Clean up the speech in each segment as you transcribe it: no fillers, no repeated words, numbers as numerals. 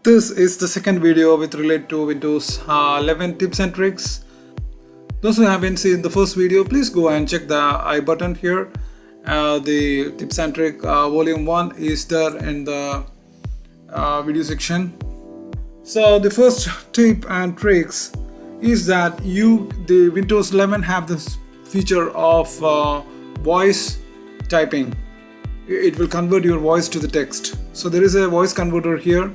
This is the second video with relate to Windows 11 tips and tricks. Those who haven't seen the first video, please go and check the I button here. The tips and trick volume 1 is there in the video section. So the first tip and tricks is that the Windows 11 have this feature of voice typing. It will convert your voice to the text. So there is a voice converter here.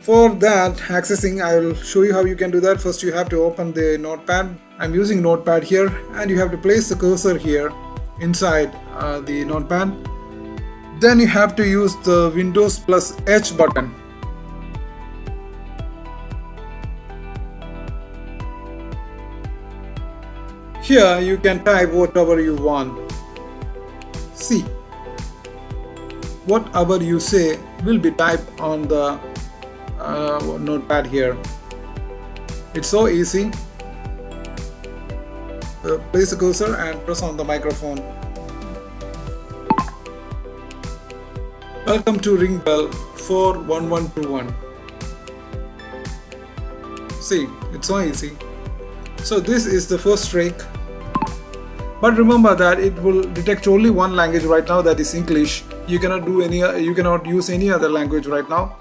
For that accessing, I will show you how you can do that. First you have to open the notepad. I'm using notepad here, and you have to place the cursor here inside the notepad. Then you have to use the Windows plus H button. Here you can type whatever you want. See, whatever you say will be typed on the notepad here. It's so easy. Place the cursor and press on the microphone. Welcome to RINGBELL 41121. See, it's so easy. So this is the first trick. But remember that it will detect only one language right now, that is English. You cannot use any other language right now.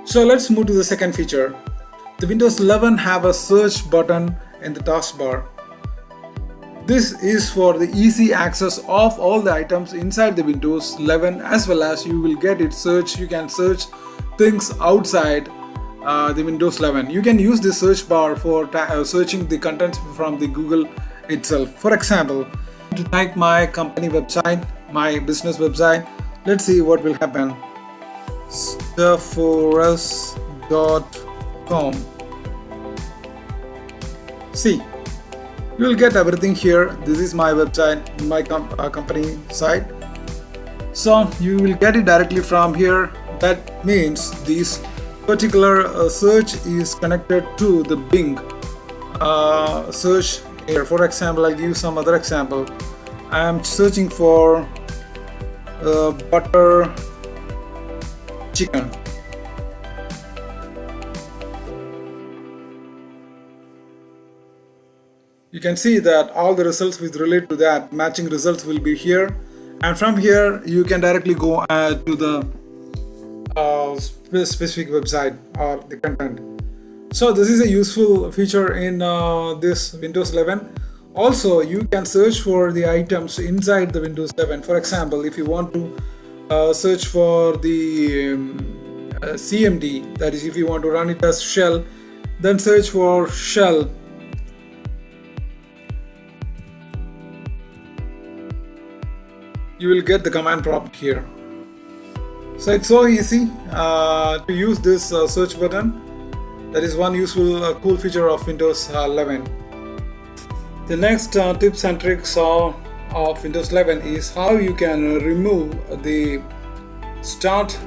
So let's move to the second feature. The Windows 11 have a search button in the taskbar. This is for the easy access of all the items inside the Windows 11, as well as you will get it search. You can search things outside the Windows 11. You can use the search bar for searching the contents from the Google itself. For example, to type my company website, my business website, let's see what will happen. Stuffforus.com. See, you will get everything here. This is my website, my company site. So you will get it directly from here. That means this particular search is connected to the Bing search here. For example, I'll give you some other example. I am searching for butter chicken. You can see that all the results which relate to that matching results will be here, and from here you can directly go to the specific website or the content. So this is a useful feature in this Windows 11. Also, you can search for the items inside the Windows 11. For example, if you want to search for the CMD, that is if you want to run it as shell, then search for shell. You will get the command prompt here. So it's so easy to use this search button. That is one useful cool feature of Windows 11. The next tips and tricks of Windows 11 is how you can remove the start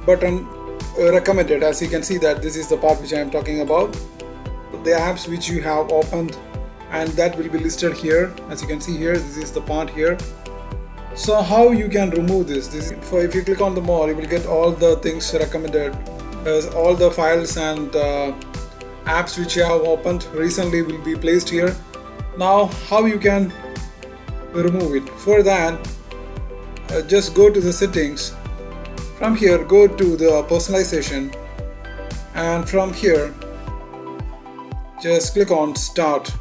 button recommended. As you can see that this is the part which I am talking about. The apps which you have opened, and that will be listed here. As you can see here, this is the part here. So how you can remove this? If you click on the more, you will get all the things recommended. All the files and apps which you have opened recently will be placed here. Now how you can remove it? For that, just go to the settings. From here, go to the personalization, and from here just click on start,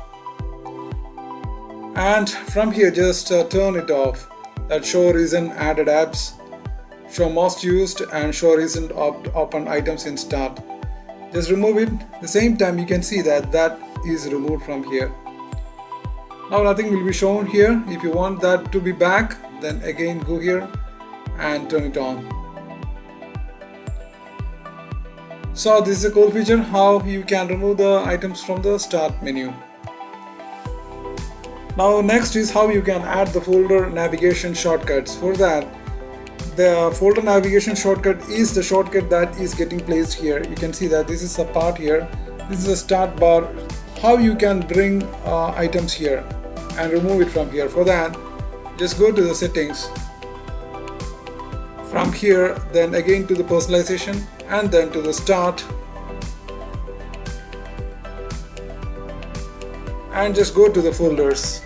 and from here just turn it off. That show recent added apps, show most used, and show recent open items in start. Just remove it. At the same time, you can see that is removed from here. Now nothing will be shown here. If you want that to be back, then again go here and turn it on. So this is a cool feature, how you can remove the items from the start menu. Now next is how you can add the folder navigation shortcuts. For that, the folder navigation shortcut is the shortcut that is getting placed here. You can see that this is a part here. This is a start bar. How you can bring items here and remove it from here. For that, just go to the settings. From here, then again to the personalization, and then to the start, and just go to the folders.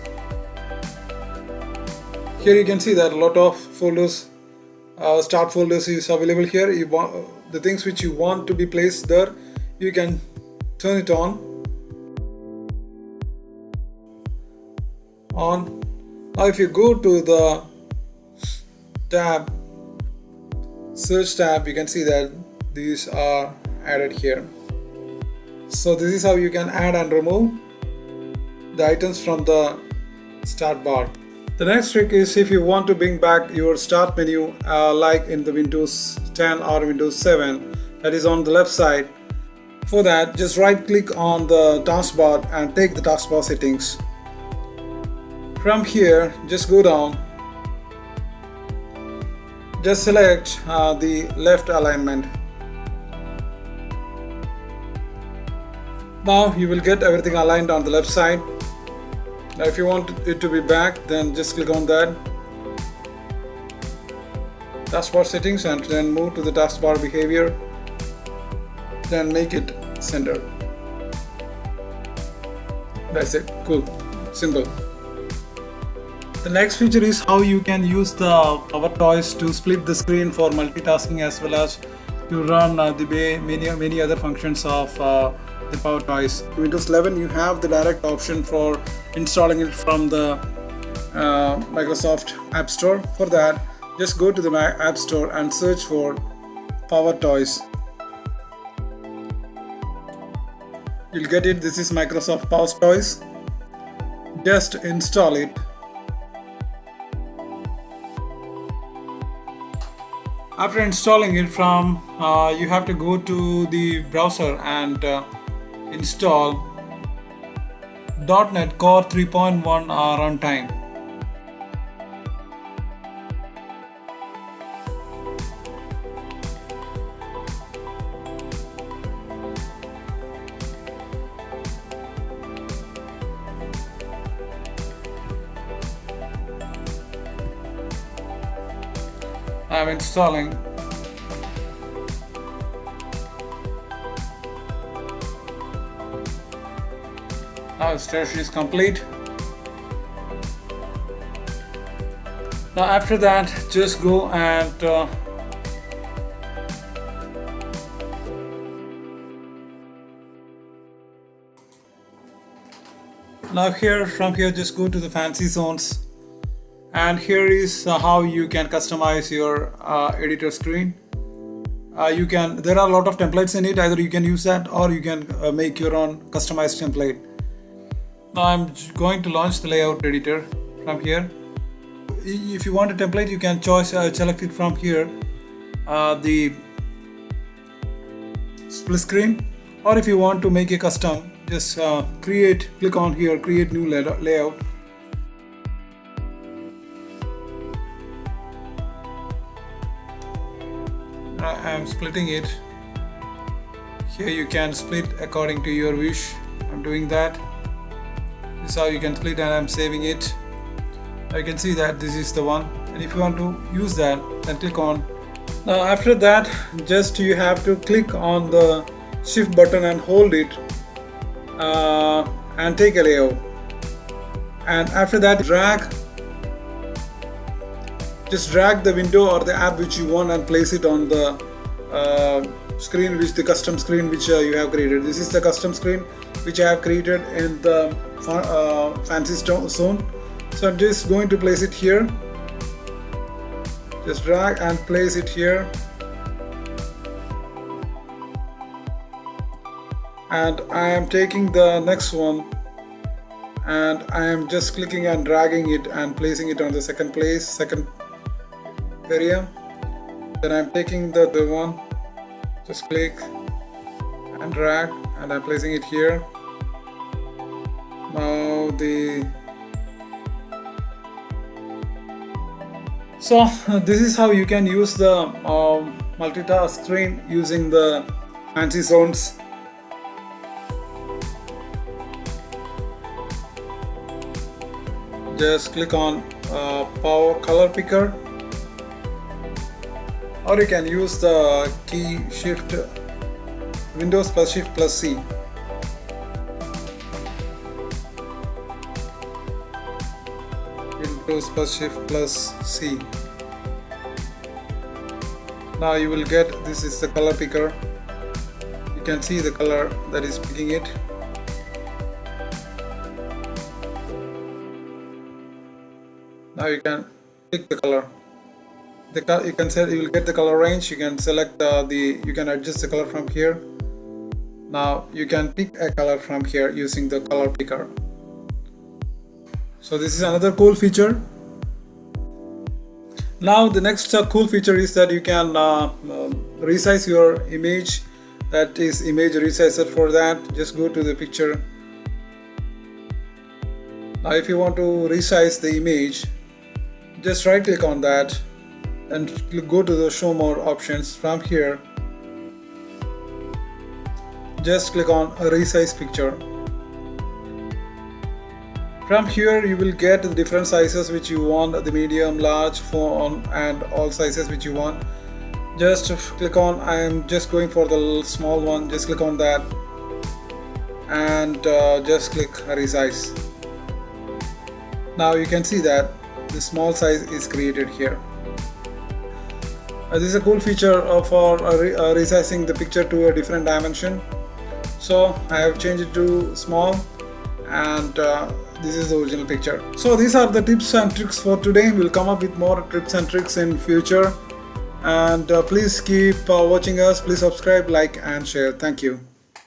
Here you can see that a lot of folders, start folders is available here. You want the things which you want to be placed there, you can turn it on. Now if you go to the tab, search tab, you can see that these are added here. So this is how you can add and remove the items from the start bar. The next trick is if you want to bring back your start menu like in the Windows 10 or Windows 7, that is on the left side. For that, just right click on the taskbar and take the taskbar settings. From here, just go down, just select the left alignment. Now you will get everything aligned on the left side. Now if you want it to be back, then just click on that taskbar settings and then move to the taskbar behavior, then make it center. That's it. Cool. Simple. The next feature is how you can use the Power Toys to split the screen for multitasking as well as to run many other functions of the Power Toys. In Windows 11 you have the direct option for installing it from the Microsoft App Store. For that, just go to the App Store and search for Power Toys. You'll get it. This is Microsoft Power Toys. Just install it. After installing it from, you have to go to the browser and install .NET Core 3.1 runtime. I'm installing. Now installation is complete. Now after that, just go and now from here just go to the fancy zones. And here is how you can customize your editor screen. There are a lot of templates in it. Either you can use that or you can make your own customized template. Now I'm going to launch the layout editor from here. If you want a template, you can select it from here, the split screen. Or if you want to make a custom, just click on here, create new layout. I am splitting it. Here you can split according to your wish. I'm doing that. This is how you can split, and I'm saving it. You can see that this is the one, and if you want to use that, then click on. Now after that, just you have to click on the shift button and hold it and take a layout, and after that just drag the window or the app which you want and place it on the screen, the custom screen which you have created. This is the custom screen which I have created in the fancy zone. So I'm just going to place it here. Just drag and place it here. And I am taking the next one and I am just clicking and dragging it and placing it on the second area. Then I'm taking the other one, just click and drag, and I'm placing it here. Now so this is how you can use the multitask screen using the fancy zones. Just click on power color picker or you can use the key Windows plus Shift plus C. Windows plus Shift plus C. Now you will get, this is the color picker. You can see the color that is picking it. Now you can pick the color. You can set, you will get the color range. You can select you can adjust the color from here. Now you can pick a color from here using the color picker. So this is another cool feature. Now the next cool feature is that you can resize your image. That is image resizer. For that, just go to the picture. Now if you want to resize the image, just right click on that and go to the show more options. From here, just click on a resize picture. From here you will get the different sizes which you want, the medium, large, phone, and all sizes which you want. Just click on, I am just going for the small one, just click on that and just click resize. Now you can see that the small size is created here. This is a cool feature for resizing the picture to a different dimension. So I have changed it to small, and this is the original picture. So these are the tips and tricks for today. We'll come up with more tips and tricks in future, and please keep watching us. Please subscribe, like and share. Thank you.